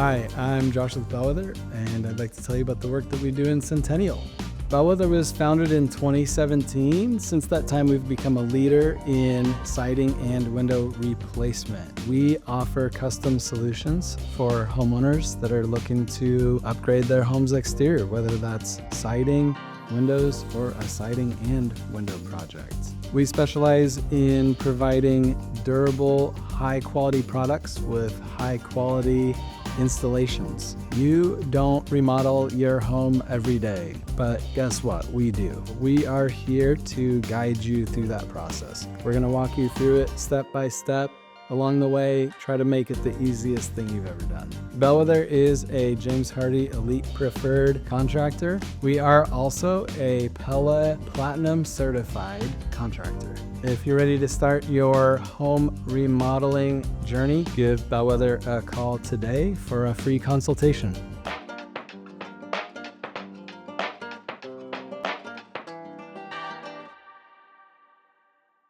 Hi, I'm Josh with Bellwether, and I'd like to tell you about the work that we do in Centennial. Bellwether was founded in 2017. Since that time, we've become a leader in siding and window replacement. We offer custom solutions for homeowners that are looking to upgrade their home's exterior, whether that's siding, windows, or a siding and window project. We specialize in providing durable, high-quality products with high-quality installations. You don't remodel your home every day, but guess what? We do. We are here to guide you through that process. We're going to walk you through it step by step. Along the way, try to make it the easiest thing you've ever done. Bellwether is a James Hardie Elite Preferred contractor. We are also a Pella Platinum Certified contractor. If you're ready to start your home remodeling journey, give Bellwether a call today for a free consultation.